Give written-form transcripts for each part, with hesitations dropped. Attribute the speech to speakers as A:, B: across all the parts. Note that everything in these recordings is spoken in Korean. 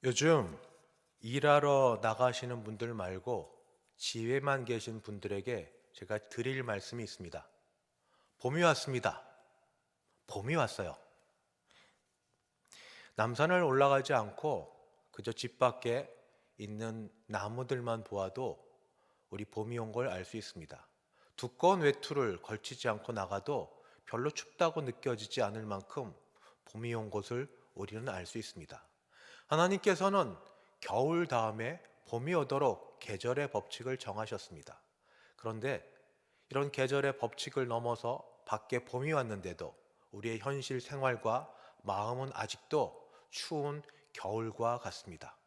A: 요즘 일하러 나가시는 분들 말고 집에만 계신 분들에게 제가 드릴 말씀이 있습니다. 봄이 왔습니다. 봄이 왔어요. 남산을 올라가지 않고 그저 집 밖에 있는 나무들만 보아도 우리 봄이 온 걸 알 수 있습니다. 두꺼운 외투를 걸치지 않고 나가도 별로 춥다고 느껴지지 않을 만큼 봄이 온 것을 우리는 알 수 있습니다. 하나님께서는 겨울 다음에 봄이 오도록 계절의 법칙을 정하셨습니다. 그런데 이런 계절의 법칙을 넘어서 밖에 봄이 왔는데도 우리의 현실 생활과 마음은 아직도 추운 겨울과 같습니다.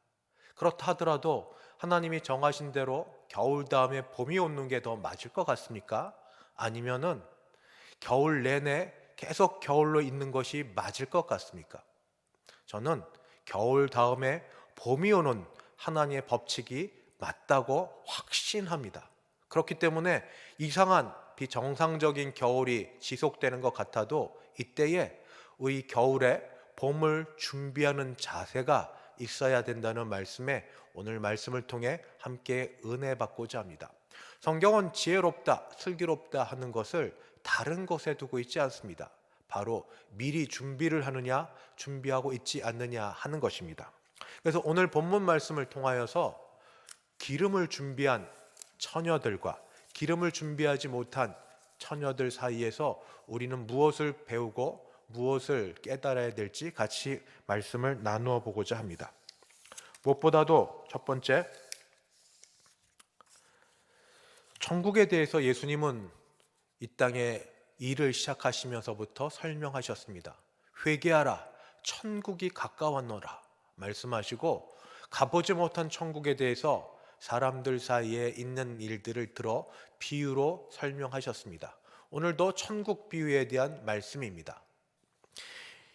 A: 그렇다 하더라도 하나님이 정하신 대로 겨울 다음에 봄이 오는 게 더 맞을 것 같습니까? 아니면은 겨울 내내 계속 겨울로 있는 것이 맞을 것 같습니까? 저는 겨울 다음에 봄이 오는 하나님의 법칙이 맞다고 확신합니다. 그렇기 때문에 이상한 비정상적인 겨울이 지속되는 것 같아도 이때에 이 겨울에 봄을 준비하는 자세가 있어야 된다는 말씀에 오늘 말씀을 통해 함께 은혜 받고자 합니다. 성경은 지혜롭다, 슬기롭다 하는 것을 다른 곳에 두고 있지 않습니다. 바로 미리 준비를 하느냐, 준비하고 있지 않느냐 하는 것입니다. 그래서 오늘 본문 말씀을 통하여서 기름을 준비한 처녀들과 기름을 준비하지 못한 처녀들 사이에서 우리는 무엇을 배우고 무엇을 깨달아야 될지 같이 말씀을 나누어 보고자 합니다. 무엇보다도 첫 번째, 천국에 대해서 예수님은 이 땅에 일을 시작하시면서부터 설명하셨습니다. 회개하라, 천국이 가까웠노라 말씀하시고, 가보지 못한 천국에 대해서 사람들 사이에 있는 일들을 들어 비유로 설명하셨습니다. 오늘도 천국 비유에 대한 말씀입니다.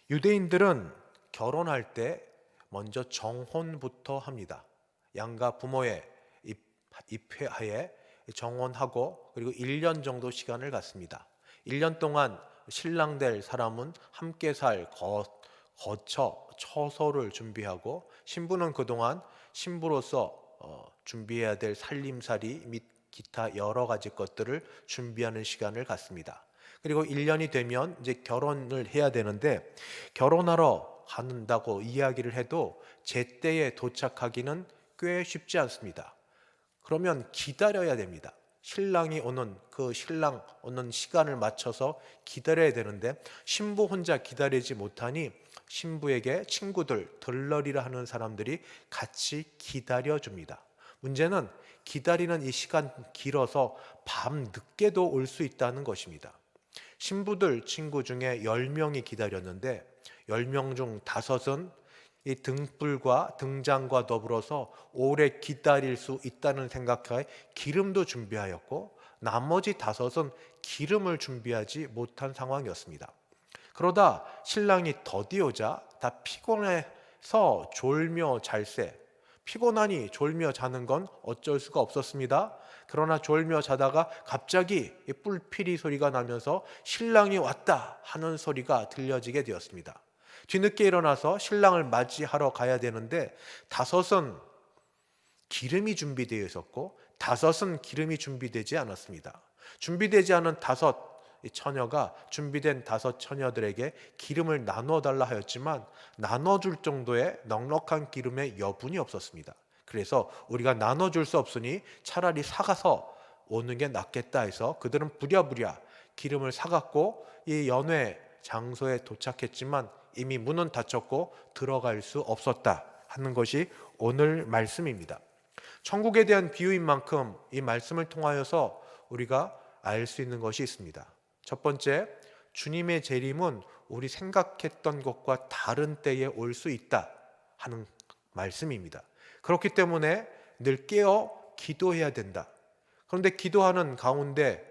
A: 유대인들은 결혼할 때 먼저 정혼부터 합니다. 양가 부모의 입회하에 정혼하고 그리고 1년 정도 시간을 갖습니다. 1년 동안 신랑 될 사람은 함께 살 거처, 처소를 준비하고, 신부는 그동안 신부로서 준비해야 될 살림살이 및 기타 여러 가지 것들을 준비하는 시간을 갖습니다. 그리고 1년이 되면 이제 결혼을 해야 되는데, 결혼하러 간다고 이야기를 해도 제때에 도착하기는 꽤 쉽지 않습니다. 그러면 기다려야 됩니다. 신랑 오는 시간을 맞춰서 기다려야 되는데, 신부 혼자 기다리지 못하니 신부에게 친구들, 들러리라 하는 사람들이 같이 기다려줍니다. 문제는 기다리는 이 시간 길어서 밤 늦게도 올 수 있다는 것입니다. 신부들 친구 중에 10명이 기다렸는데 10명 중 5은 이 등불과 등잔과 더불어서 오래 기다릴 수 있다는 생각하에 기름도 준비하였고, 나머지 5은 기름을 준비하지 못한 상황이었습니다. 그러다 신랑이 더디오자 다 피곤해서 졸며 잘세. 피곤하니 졸며 자는 건 어쩔 수가 없었습니다. 그러나 졸며 자다가 갑자기 뿔피리 소리가 나면서 신랑이 왔다 하는 소리가 들려지게 되었습니다. 뒤늦게 일어나서 신랑을 맞이하러 가야 되는데, 5은 기름이 준비되어 있었고 5은 기름이 준비되지 않았습니다. 준비되지 않은 5 처녀가 준비된 5 처녀들에게 기름을 나누어 달라 하였지만 나눠줄 정도의 넉넉한 기름의 여분이 없었습니다. 그래서 우리가 나눠줄 수 없으니 차라리 사가서 오는 게 낫겠다 해서 그들은 부랴부랴 기름을 사갔고, 이 연회 장소에 도착했지만 이미 문은 닫혔고 들어갈 수 없었다 하는 것이 오늘 말씀입니다. 천국에 대한 비유인 만큼 이 말씀을 통하여서 우리가 알 수 있는 것이 있습니다. 첫 번째, 주님의 재림은 우리 생각했던 것과 다른 때에 올 수 있다 하는 말씀입니다. 그렇기 때문에 늘 깨어 기도해야 된다. 그런데 기도하는 가운데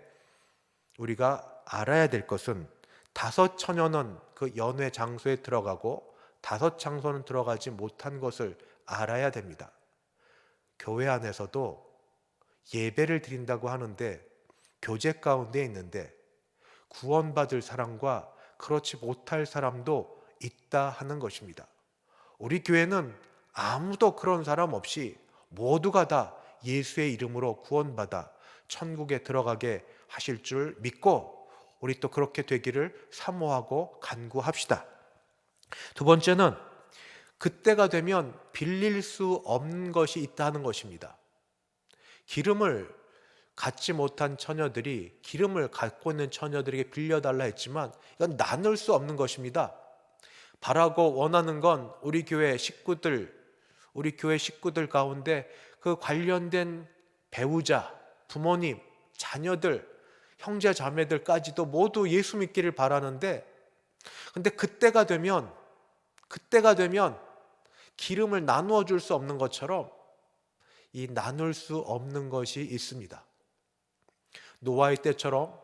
A: 우리가 알아야 될 것은 5 처녀는 그 연회 장소에 들어가고 5 장소는 들어가지 못한 것을 알아야 됩니다. 교회 안에서도 예배를 드린다고 하는데 교제 가운데 있는데 구원받을 사람과 그렇지 못할 사람도 있다 하는 것입니다. 우리 교회는 아무도 그런 사람 없이 모두가 다 예수의 이름으로 구원받아 천국에 들어가게 하실 줄 믿고 우리 또 그렇게 되기를 사모하고 간구합시다. 두 번째는 그때가 되면 빌릴 수 없는 것이 있다는 것입니다. 기름을 갖지 못한 처녀들이 기름을 갖고 있는 처녀들에게 빌려달라 했지만 이건 나눌 수 없는 것입니다. 바라고 원하는 건 우리 교회 식구들 가운데 그 관련된 배우자, 부모님, 자녀들, 형제 자매들까지도 모두 예수 믿기를 바라는데, 근데 그때가 되면 기름을 나누어 줄 수 없는 것처럼 이 나눌 수 없는 것이 있습니다. 노아의 때처럼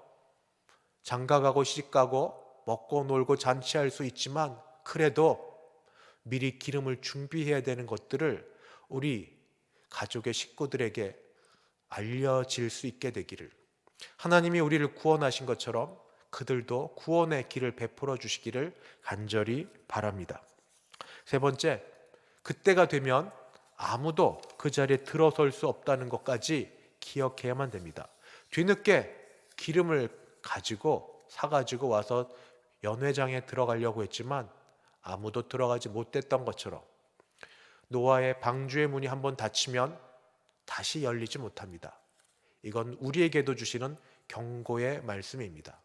A: 장가가고 시집가고 먹고 놀고 잔치할 수 있지만 그래도 미리 기름을 준비해야 되는 것들을 우리 가족의 식구들에게 알려질 수 있게 되기를, 하나님이 우리를 구원하신 것처럼 그들도 구원의 길을 베풀어 주시기를 간절히 바랍니다. 세 번째, 그때가 되면 아무도 그 자리에 들어설 수 없다는 것까지 기억해야만 됩니다. 뒤늦게 기름을 사가지고 와서 연회장에 들어가려고 했지만 아무도 들어가지 못했던 것처럼 노아의 방주의 문이 한번 닫히면 다시 열리지 못합니다. 이건 우리에게도 주시는 경고의 말씀입니다.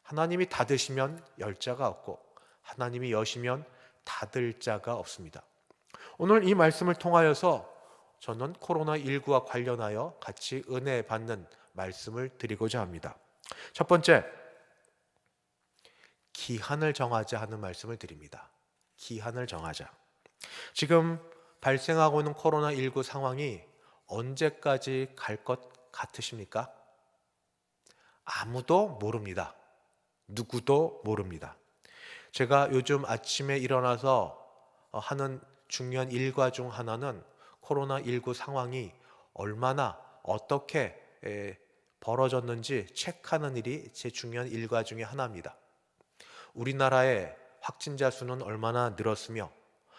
A: 하나님이 닫으시면 열 자가 없고 하나님이 여시면 닫을 자가 없습니다. 오늘 이 말씀을 통하여서 저는 코로나19와 관련하여 같이 은혜 받는 말씀을 드리고자 합니다. 첫 번째, 기한을 정하자 하는 말씀을 드립니다. 기한을 정하자. 지금 발생하고 있는 코로나19 상황이 언제까지 갈 것 같으십니까? 아무도 모릅니다. 누구도 모릅니다. 제가 요즘 아침에 일어나서 하는 중요한 일과 중 하나는 코로나19 상황이 얼마나 어떻게 벌어졌는지 체크하는 일이 제 중요한 일과 중에 하나입니다. 우리나라의 확진자 수는 얼마나 늘었으며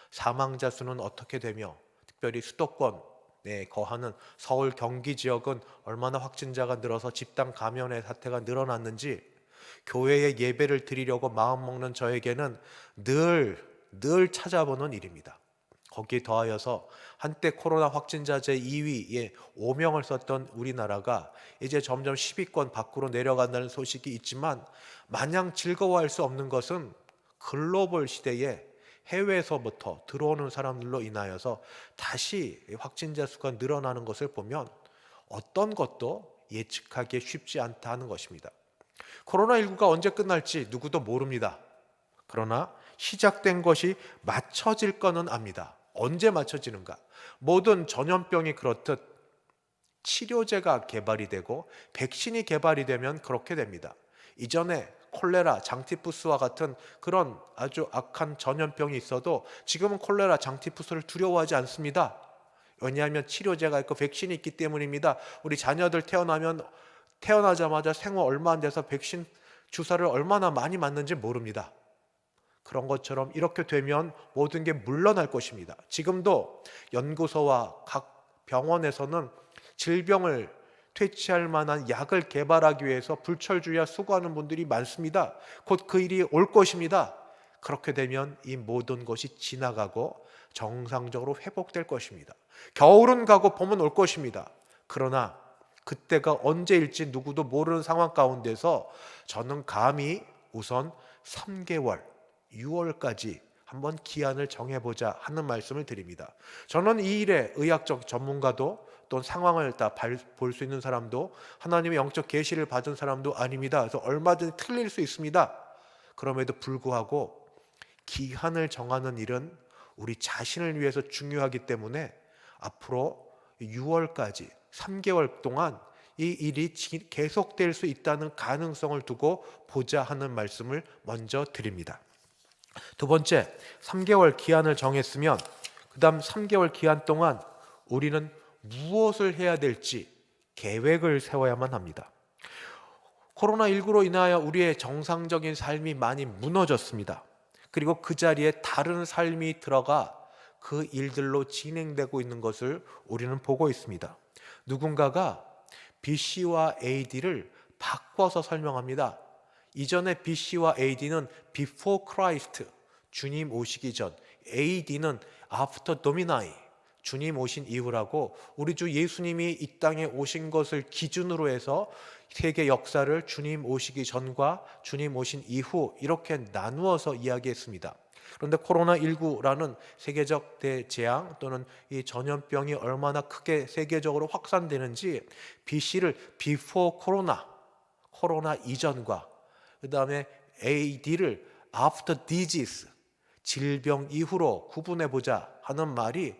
A: 사망자 수는 어떻게 되며 특별히 수도권에 거하는 서울 경기 지역은 얼마나 확진자가 늘어서 집단 감염의 사태가 늘어났는지 교회에 예배를 드리려고 마음먹는 저에게는 늘 찾아보는 일입니다. 거기에 더하여서 한때 코로나 확진자 제2위에 5명을 썼던 우리나라가 이제 점점 10위권 밖으로 내려간다는 소식이 있지만 마냥 즐거워할 수 없는 것은 글로벌 시대에 해외에서부터 들어오는 사람들로 인하여서 다시 확진자 수가 늘어나는 것을 보면 어떤 것도 예측하기 쉽지 않다 하는 것입니다. 코로나19가 언제 끝날지 누구도 모릅니다. 그러나 시작된 것이 맞춰질 거는 압니다. 언제 맞춰지는가? 모든 전염병이 그렇듯 치료제가 개발이 되고 백신이 개발이 되면 그렇게 됩니다. 이전에 콜레라, 장티푸스와 같은 그런 아주 악한 전염병이 있어도 지금은 콜레라, 장티푸스를 두려워하지 않습니다. 왜냐하면 치료제가 있고 백신이 있기 때문입니다. 우리 자녀들 태어나자마자 생후 얼마 안 돼서 백신 주사를 얼마나 많이 맞는지 모릅니다. 그런 것처럼 이렇게 되면 모든 게 물러날 것입니다. 지금도 연구소와 각 병원에서는 질병을 퇴치할 만한 약을 개발하기 위해서 불철주야 수고하는 분들이 많습니다. 곧 그 일이 올 것입니다. 그렇게 되면 이 모든 것이 지나가고 정상적으로 회복될 것입니다. 겨울은 가고 봄은 올 것입니다. 그러나 그때가 언제일지 누구도 모르는 상황 가운데서 저는 감히 우선 3개월 6월까지 한번 기한을 정해보자 하는 말씀을 드립니다. 저는 이 일에 의학적 전문가도 또 상황을 다 볼 수 있는 사람도 하나님의 영적 계시를 받은 사람도 아닙니다. 그래서 얼마든지 틀릴 수 있습니다. 그럼에도 불구하고 기한을 정하는 일은 우리 자신을 위해서 중요하기 때문에 앞으로 6월까지 3개월 동안 이 일이 계속될 수 있다는 가능성을 두고 보자 하는 말씀을 먼저 드립니다. 두 번째, 3개월 기한을 정했으면 그 다음 3개월 기한 동안 우리는 무엇을 해야 될지 계획을 세워야만 합니다. 코로나19로 인하여 우리의 정상적인 삶이 많이 무너졌습니다. 그리고 그 자리에 다른 삶이 들어가 그 일들로 진행되고 있는 것을 우리는 보고 있습니다. 누군가가 BC와 AD를 바꿔서 설명합니다. 이전에 BC와 AD는 Before Christ, 주님 오시기 전, AD는 After Domini, 주님 오신 이후라고 우리 주 예수님이 이 땅에 오신 것을 기준으로 해서 세계 역사를 주님 오시기 전과 주님 오신 이후 이렇게 나누어서 이야기했습니다. 그런데 코로나19라는 세계적 대재앙 또는 이 전염병이 얼마나 크게 세계적으로 확산되는지 BC를 Before Corona, 코로나 이전과 그 다음에 AD를 After Disease, 질병 이후로 구분해보자 하는 말이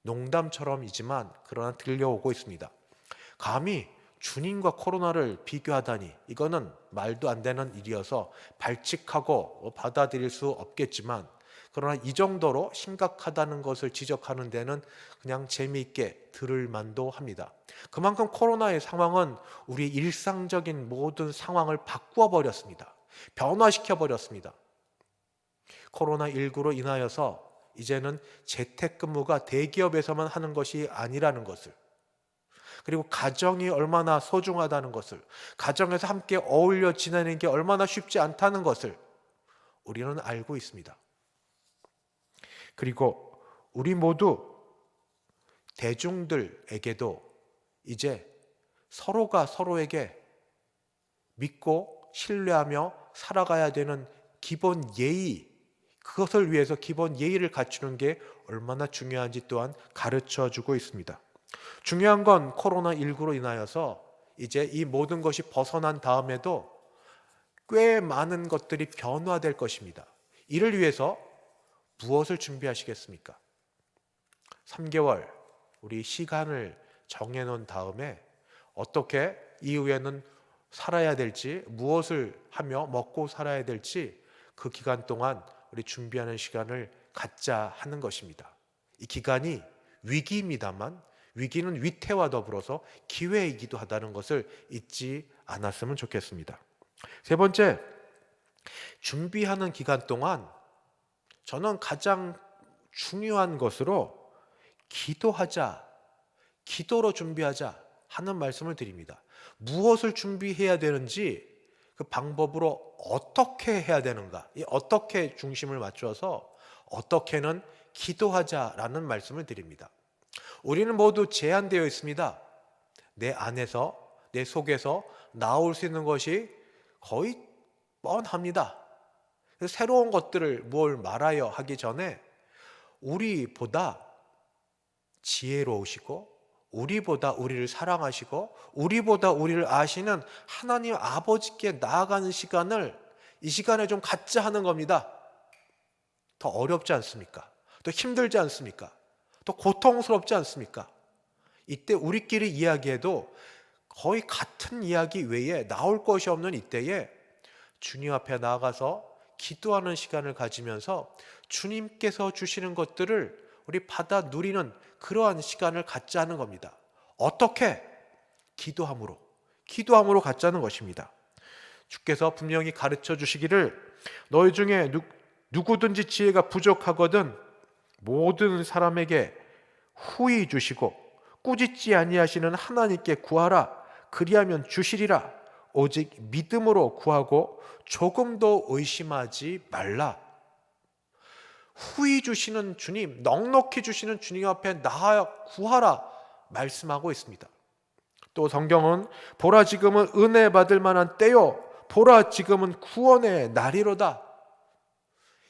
A: 농담처럼이지만 그러나 들려오고 있습니다. 감히 주님과 코로나를 비교하다니 이거는 말도 안 되는 일이어서 발칙하고 받아들일 수 없겠지만, 그러나 이 정도로 심각하다는 것을 지적하는 데는 그냥 재미있게 들을 만도 합니다. 그만큼 코로나의 상황은 우리 일상적인 모든 상황을 바꾸어 버렸습니다. 변화시켜 버렸습니다. 코로나19로 인하여서 이제는 재택근무가 대기업에서만 하는 것이 아니라는 것을, 그리고 가정이 얼마나 소중하다는 것을, 가정에서 함께 어울려 지내는 게 얼마나 쉽지 않다는 것을 우리는 알고 있습니다. 그리고 우리 모두 대중들에게도 이제 서로가 서로에게 믿고 신뢰하며 살아가야 되는 기본 예의, 그것을 위해서 기본 예의를 갖추는 게 얼마나 중요한지 또한 가르쳐주고 있습니다. 중요한 건 코로나19로 인하여서 이제 이 모든 것이 벗어난 다음에도 꽤 많은 것들이 변화될 것입니다. 이를 위해서 무엇을 준비하시겠습니까? 3개월 우리 시간을 정해놓은 다음에 어떻게 이후에는 살아야 될지, 무엇을 하며 먹고 살아야 될지 그 기간 동안 우리 준비하는 시간을 갖자 하는 것입니다. 이 기간이 위기입니다만 위기는 위태와 더불어서 기회이기도 하다는 것을 잊지 않았으면 좋겠습니다. 세 번째, 준비하는 기간 동안 저는 가장 중요한 것으로 기도하자, 기도로 준비하자 하는 말씀을 드립니다. 무엇을 준비해야 되는지 그 방법으로 어떻게 해야 되는가, 이 어떻게 중심을 맞춰서 어떻게는 기도하자라는 말씀을 드립니다. 우리는 모두 제한되어 있습니다. 내 안에서, 내 속에서 나올 수 있는 것이 거의 뻔합니다. 새로운 것들을 뭘 말하여 하기 전에 우리보다 지혜로우시고 우리보다 우리를 사랑하시고 우리보다 우리를 아시는 하나님 아버지께 나아가는 시간을 이 시간에 좀 갖자 하는 겁니다. 더 어렵지 않습니까? 더 힘들지 않습니까? 더 고통스럽지 않습니까? 이때 우리끼리 이야기해도 거의 같은 이야기 외에 나올 것이 없는 이때에 주님 앞에 나아가서 기도하는 시간을 가지면서 주님께서 주시는 것들을 우리 받아 누리는 그러한 시간을 갖자 하는 겁니다. 어떻게? 기도함으로 갖자는 것입니다. 주께서 분명히 가르쳐 주시기를 너희 중에 누구든지 지혜가 부족하거든 모든 사람에게 후히 주시고 꾸짖지 아니하시는 하나님께 구하라. 그리하면 주시리라. 오직 믿음으로 구하고 조금도 의심하지 말라. 후히 주시는 주님, 넉넉히 주시는 주님 앞에 나아 구하라 말씀하고 있습니다. 또 성경은 보라 지금은 은혜 받을 만한 때요 보라 지금은 구원의 날이로다.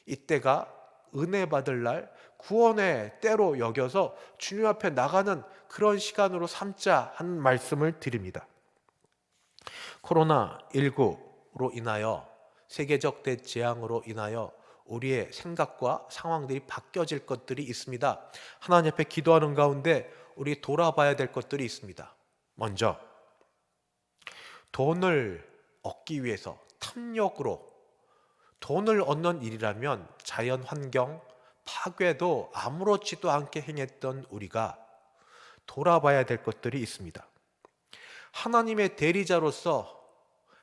A: 이때가 은혜 받을 날, 구원의 때로 여겨서 주님 앞에 나가는 그런 시간으로 삼자 하는 말씀을 드립니다. 코로나19로 인하여, 세계적 대재앙으로 인하여 우리의 생각과 상황들이 바뀌어질 것들이 있습니다. 하나님 앞에 기도하는 가운데 우리 돌아봐야 될 것들이 있습니다. 먼저 돈을 얻기 위해서 탐욕으로 돈을 얻는 일이라면 자연 환경 파괴도 아무렇지도 않게 행했던 우리가 돌아봐야 될 것들이 있습니다. 하나님의 대리자로서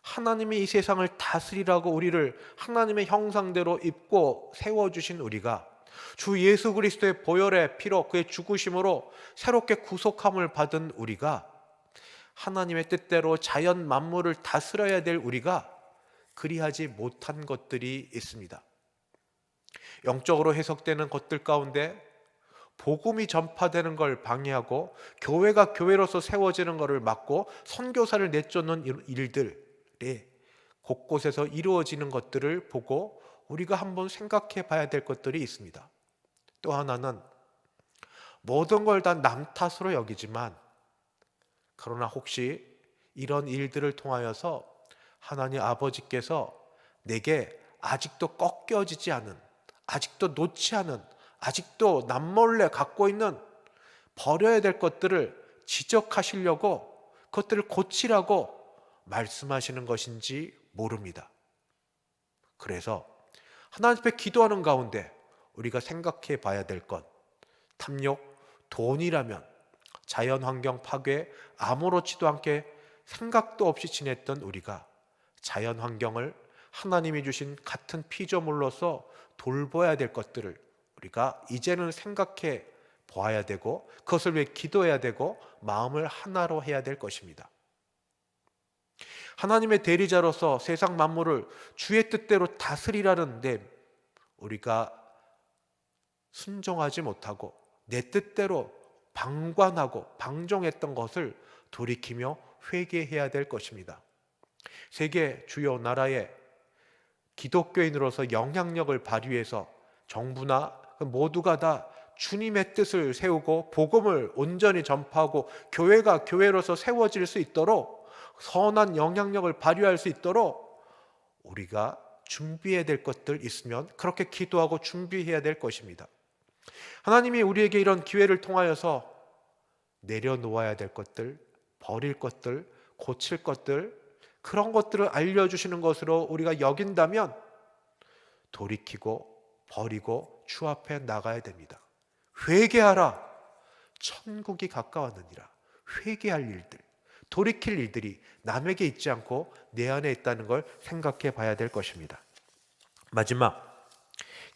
A: 하나님이 이 세상을 다스리라고 우리를 하나님의 형상대로 입고 세워주신 우리가 주 예수 그리스도의 보혈의 피로 그의 죽으심으로 새롭게 구속함을 받은 우리가 하나님의 뜻대로 자연 만물을 다스려야 될 우리가 그리하지 못한 것들이 있습니다. 영적으로 해석되는 것들 가운데 복음이 전파되는 걸 방해하고 교회가 교회로서 세워지는 것을 막고 선교사를 내쫓는 일들이 곳곳에서 이루어지는 것들을 보고 우리가 한번 생각해 봐야 될 것들이 있습니다. 또 하나는 모든 걸 다 남 탓으로 여기지만 그러나 혹시 이런 일들을 통하여서 하나님 아버지께서 내게 아직도 꺾여지지 않은, 아직도 놓지 않은, 아직도 남몰래 갖고 있는 버려야 될 것들을 지적하시려고 그것들을 고치라고 말씀하시는 것인지 모릅니다. 그래서 하나님 앞에 기도하는 가운데 우리가 생각해 봐야 될 것, 탐욕, 돈이라면 자연환경 파괴 아무렇지도 않게 생각도 없이 지냈던 우리가 자연환경을 하나님이 주신 같은 피조물로서 돌봐야 될 것들을 우리가 이제는 생각해 보아야 되고 그것을 위해 기도해야 되고 마음을 하나로 해야 될 것입니다. 하나님의 대리자로서 세상 만물을 주의 뜻대로 다스리라는데 우리가 순종하지 못하고 내 뜻대로 방관하고 방종했던 것을 돌이키며 회개해야 될 것입니다. 세계 주요 나라의 기독교인으로서 영향력을 발휘해서 정부나 모두가 다 주님의 뜻을 세우고 복음을 온전히 전파하고 교회가 교회로서 세워질 수 있도록 선한 영향력을 발휘할 수 있도록 우리가 준비해야 될 것들 있으면 그렇게 기도하고 준비해야 될 것입니다. 하나님이 우리에게 이런 기회를 통하여서 내려놓아야 될 것들, 버릴 것들, 고칠 것들, 그런 것들을 알려주시는 것으로 우리가 여긴다면 돌이키고 버리고 주 앞에 나가야 됩니다. 회개하라. 천국이 가까웠느니라. 회개할 일들, 돌이킬 일들이 남에게 있지 않고 내 안에 있다는 걸 생각해 봐야 될 것입니다. 마지막,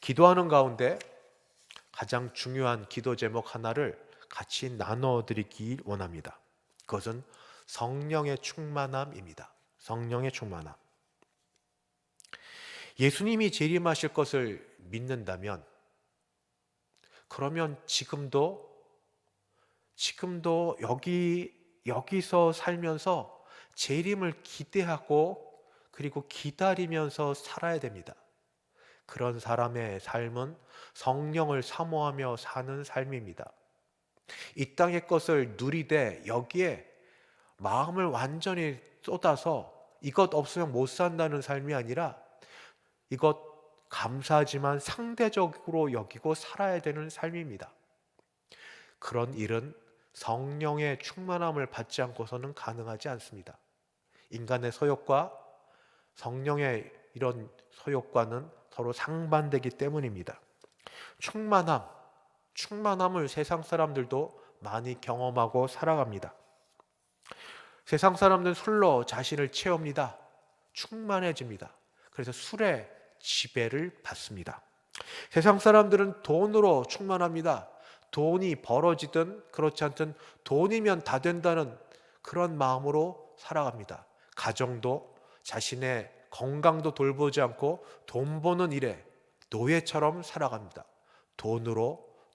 A: 기도하는 가운데 가장 중요한 기도 제목 하나를 같이 나눠 드리기 원합니다. 그것은 성령의 충만함입니다. 성령의 충만함. 예수님이 재림하실 것을 믿는다면 그러면 지금도 여기서 살면서 재림을 기대하고 그리고 기다리면서 살아야 됩니다. 그런 사람의 삶은 성령을 사모하며 사는 삶입니다. 이 땅의 것을 누리되 여기에 마음을 완전히 쏟아서 이것 없으면 못 산다는 삶이 아니라 이것 감사하지만 상대적으로 여기고 살아야 되는 삶입니다. 그런 일은 성령의 충만함을 받지 않고서는 가능하지 않습니다. 인간의 소욕과 성령의 이런 소욕과는 서로 상반되기 때문입니다. 충만함을 세상 사람들도 많이 경험하고 살아갑니다. 세상 사람들은 술로 자신을 채웁니다. 충만해집니다. 그래서 술의 지배를 받습니다. 세상 사람들은 돈으로 충만합니다. 돈이 벌어지든 그렇지 않든 돈이면 다 된다는 그런 마음으로 살아갑니다. 가정도 자신의 건강도 돌보지 않고 돈 버는 일에 노예처럼 살아갑니다.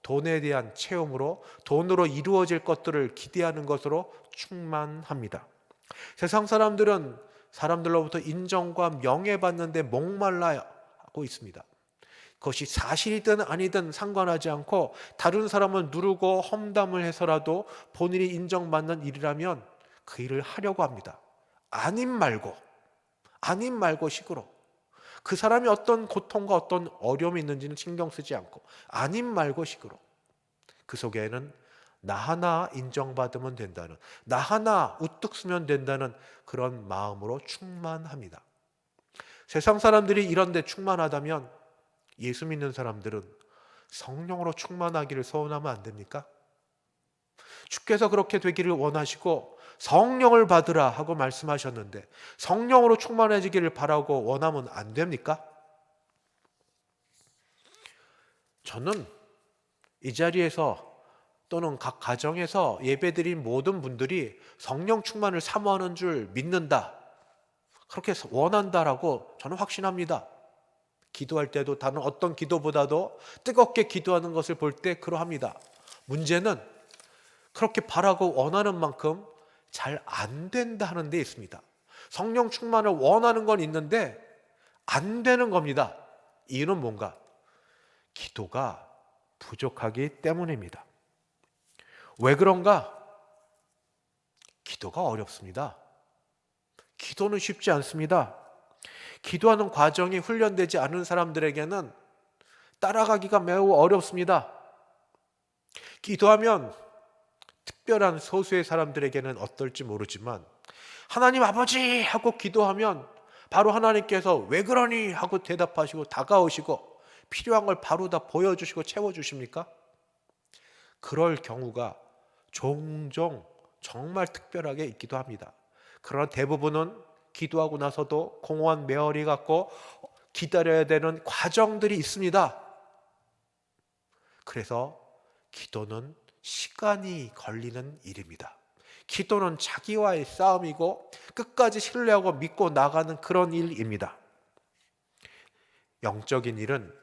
A: 돈에 대한 체험으로 돈으로 이루어질 것들을 기대하는 것으로 충만합니다. 세상 사람들은 사람들로부터 인정과 명예받는데 목말라하고 있습니다. 그것이 사실이든 아니든 상관하지 않고 다른 사람을 누르고 험담을 해서라도 본인이 인정받는 일이라면 그 일을 하려고 합니다. 아님 말고 식으로 그 사람이 어떤 고통과 어떤 어려움이 있는지는 신경 쓰지 않고 아님 말고 식으로 그 속에는 나 하나 인정받으면 된다는, 나 하나 우뚝 서면 된다는 그런 마음으로 충만합니다. 세상 사람들이 이런 데 충만하다면 예수 믿는 사람들은 성령으로 충만하기를 소원하면 안 됩니까? 주께서 그렇게 되기를 원하시고 성령을 받으라 하고 말씀하셨는데 성령으로 충만해지기를 바라고 원하면 안 됩니까? 저는 이 자리에서 또는 각 가정에서 예배드린 모든 분들이 성령 충만을 사모하는 줄 믿는다, 그렇게 원한다라고 저는 확신합니다. 기도할 때도 다른 어떤 기도보다도 뜨겁게 기도하는 것을 볼 때 그러합니다. 문제는 그렇게 바라고 원하는 만큼 잘 안 된다 하는 데 있습니다. 성령 충만을 원하는 건 있는데 안 되는 겁니다. 이유는 뭔가? 기도가 부족하기 때문입니다. 왜 그런가? 기도가 어렵습니다. 기도는 쉽지 않습니다. 기도하는 과정이 훈련되지 않은 사람들에게는 따라가기가 매우 어렵습니다. 기도하면 특별한 소수의 사람들에게는 어떨지 모르지만 하나님 아버지 하고 기도하면 바로 하나님께서 왜 그러니 하고 대답하시고 다가오시고 필요한 걸 바로 다 보여주시고 채워주십니까? 그럴 경우가 종종 정말 특별하게 있기도 합니다. 그러나 대부분은 기도하고 나서도 공허한 메어리 같고 기다려야 되는 과정들이 있습니다. 그래서 기도는 시간이 걸리는 일입니다. 기도는 자기와의 싸움이고 끝까지 신뢰하고 믿고 나가는 그런 일입니다. 영적인 일은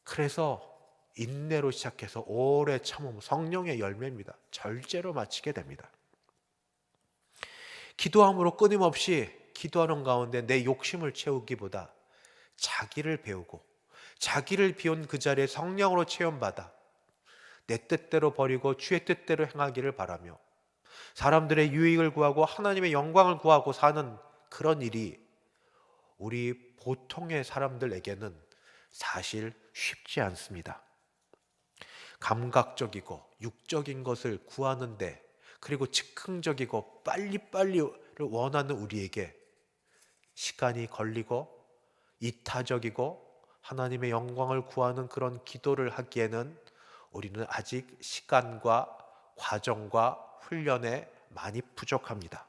A: 그래서 인내로 시작해서 오래 참음, 성령의 열매입니다. 절제로 마치게 됩니다. 기도함으로 끊임없이 기도하는 가운데 내 욕심을 채우기보다 자기를 배우고 자기를 비운 그 자리에 성령으로 체험받아 내 뜻대로 버리고 주의 뜻대로 행하기를 바라며 사람들의 유익을 구하고 하나님의 영광을 구하고 사는 그런 일이 우리 보통의 사람들에게는 사실 쉽지 않습니다. 감각적이고 육적인 것을 구하는데, 그리고 즉흥적이고 빨리빨리를 원하는 우리에게 시간이 걸리고 이타적이고 하나님의 영광을 구하는 그런 기도를 하기에는 우리는 아직 시간과 과정과 훈련에 많이 부족합니다.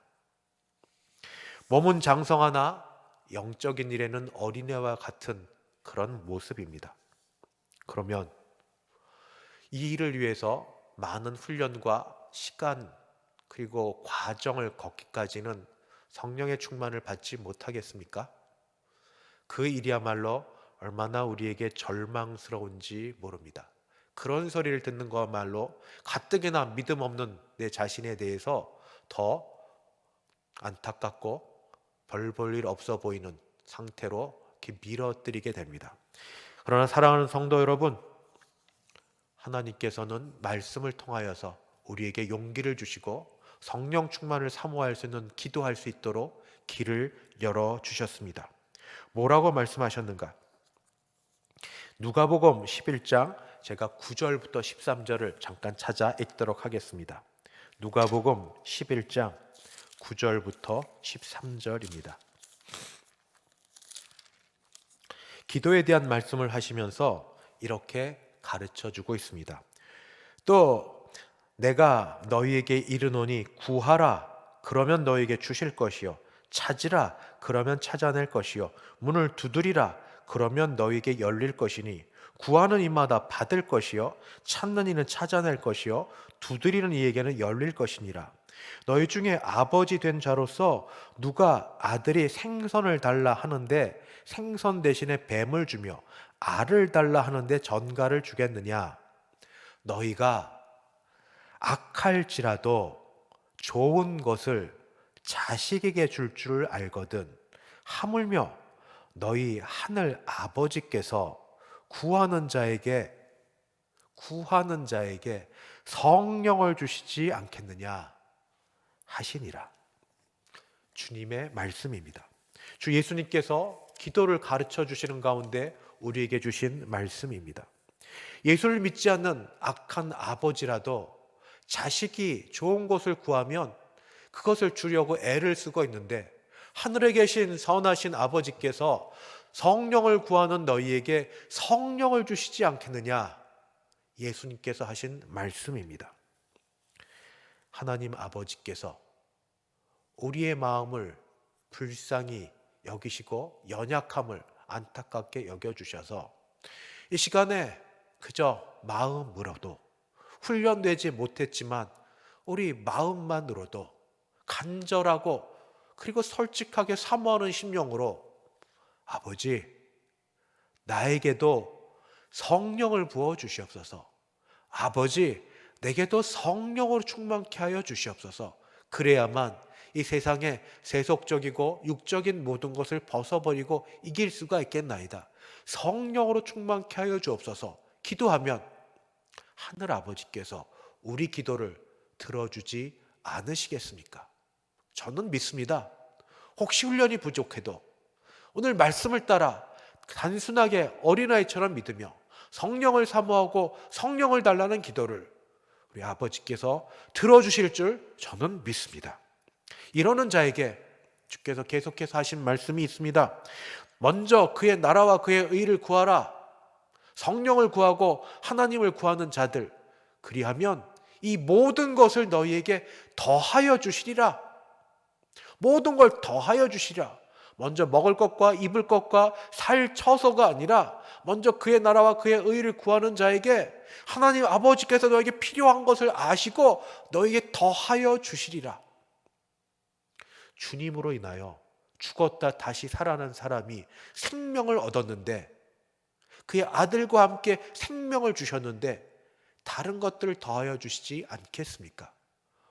A: 몸은 장성하나 영적인 일에는 어린애와 같은 그런 모습입니다. 그러면 이 일을 위해서 많은 훈련과 시간 그리고 과정을 걷기까지는 성령의 충만을 받지 못하겠습니까? 그 일이야말로 얼마나 우리에게 절망스러운지 모릅니다. 그런 소리를 듣는 것말로 가뜩이나 믿음 없는 내 자신에 대해서 더 안타깝고 별 볼 일 없어 보이는 상태로 이렇게 밀어뜨리게 됩니다. 그러나 사랑하는 성도 여러분, 하나님께서는 말씀을 통하여서 우리에게 용기를 주시고 성령 충만을 사모할 수 있는, 기도할 수 있도록 길을 열어주셨습니다. 뭐라고 말씀하셨는가? 누가복음 11장 제가 9절부터 13절을 잠깐 찾아 읽도록 하겠습니다. 누가복음 11장 9절부터 13절입니다. 기도에 대한 말씀을 하시면서 이렇게 가르쳐주고 있습니다. 또 내가 너희에게 이르노니 구하라 그러면 너희에게 주실 것이요 찾으라 그러면 찾아낼 것이요 문을 두드리라 그러면 너희에게 열릴 것이니 구하는 이마다 받을 것이요 찾는 이는 찾아낼 것이요 두드리는 이에게는 열릴 것이니라. 너희 중에 아버지 된 자로서 누가 아들이 생선을 달라 하는데 생선 대신에 뱀을 주며 알을 달라 하는데 전갈을 주겠느냐? 너희가 악할지라도 좋은 것을 자식에게 줄 줄 알거든 하물며 너희 하늘 아버지께서 구하는 자에게 성령을 주시지 않겠느냐 하시니라. 주님의 말씀입니다. 주 예수님께서 기도를 가르쳐 주시는 가운데 우리에게 주신 말씀입니다. 예수를 믿지 않는 악한 아버지라도 자식이 좋은 것을 구하면 그것을 주려고 애를 쓰고 있는데 하늘에 계신 선하신 아버지께서 성령을 구하는 너희에게 성령을 주시지 않겠느냐, 예수님께서 하신 말씀입니다. 하나님 아버지께서 우리의 마음을 불쌍히 여기시고 연약함을 안타깝게 여겨주셔서 이 시간에 그저 마음으로도 훈련되지 못했지만 우리 마음만으로도 간절하고 그리고 솔직하게 사모하는 심령으로 아버지, 나에게도 성령을 부어 주시옵소서. 아버지, 내게도 성령으로 충만케 하여 주시옵소서. 그래야만 이 세상에 세속적이고 육적인 모든 것을 벗어버리고 이길 수가 있겠나이다. 성령으로 충만케 하여 주옵소서. 기도하면 하늘 아버지께서 우리 기도를 들어주지 않으시겠습니까? 저는 믿습니다. 혹시 훈련이 부족해도 오늘 말씀을 따라 단순하게 어린아이처럼 믿으며 성령을 사모하고 성령을 달라는 기도를 우리 아버지께서 들어주실 줄 저는 믿습니다. 이러는 자에게 주께서 계속해서 하신 말씀이 있습니다. 먼저 그의 나라와 그의 의를 구하라. 성령을 구하고 하나님을 구하는 자들, 그리하면 이 모든 것을 너희에게 더하여 주시리라. 모든 걸 더하여 주시리라. 먼저 먹을 것과 입을 것과 살 처소가 아니라 먼저 그의 나라와 그의 의를 구하는 자에게 하나님 아버지께서 너에게 필요한 것을 아시고 너에게 더하여 주시리라. 주님으로 인하여 죽었다 다시 살아난 사람이 생명을 얻었는데, 그의 아들과 함께 생명을 주셨는데 다른 것들을 더하여 주시지 않겠습니까?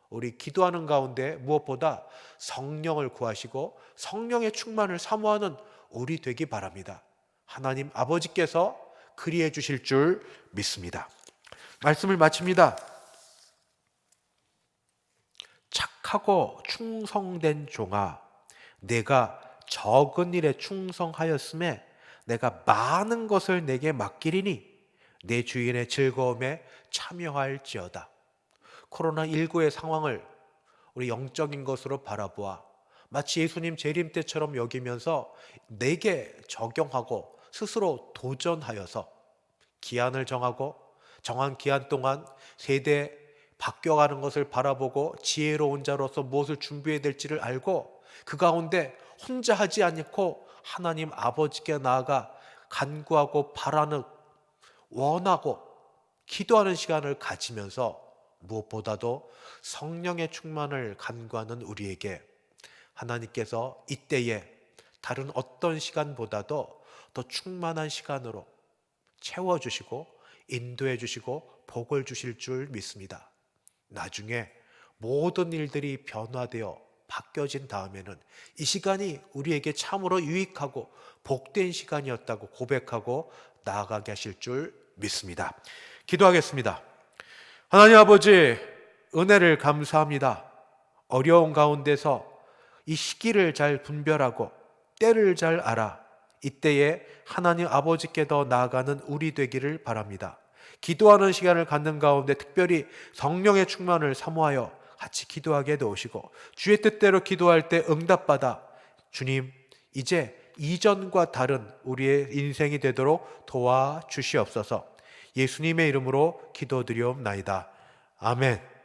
A: 우리 기도하는 가운데 무엇보다 성령을 구하시고 성령의 충만을 사모하는 우리 되기 바랍니다. 하나님 아버지께서 그리해 주실 줄 믿습니다. 말씀을 마칩니다. 착하고 충성된 종아, 내가 적은 일에 충성하였음에 내가 많은 것을 내게 맡기리니 내 주인의 즐거움에 참여할지어다. 코로나19의 상황을 우리 영적인 것으로 바라보아 마치 예수님 재림 때처럼 여기면서 내게 적용하고 스스로 도전하여서 기한을 정하고 정한 기한 동안 세대 바뀌어가는 것을 바라보고 지혜로운 자로서 무엇을 준비해야 될지를 알고 그 가운데 혼자 하지 않고 하나님 아버지께 나아가 간구하고 바라는, 원하고 기도하는 시간을 가지면서 무엇보다도 성령의 충만을 간구하는 우리에게 하나님께서 이때에 다른 어떤 시간보다도 더 충만한 시간으로 채워주시고 인도해 주시고 복을 주실 줄 믿습니다. 나중에 모든 일들이 변화되어 바뀌어진 다음에는 이 시간이 우리에게 참으로 유익하고 복된 시간이었다고 고백하고 나아가게 하실 줄 믿습니다. 기도하겠습니다. 하나님 아버지, 은혜를 감사합니다. 어려운 가운데서 이 시기를 잘 분별하고 때를 잘 알아 이때에 하나님 아버지께 더 나아가는 우리 되기를 바랍니다. 기도하는 시간을 갖는 가운데 특별히 성령의 충만을 사모하여 같이 기도하게 도우시고 주의 뜻대로 기도할 때 응답받아 주님 이제 이전과 다른 우리의 인생이 되도록 도와주시옵소서. 예수님의 이름으로 기도드리옵나이다. 아멘.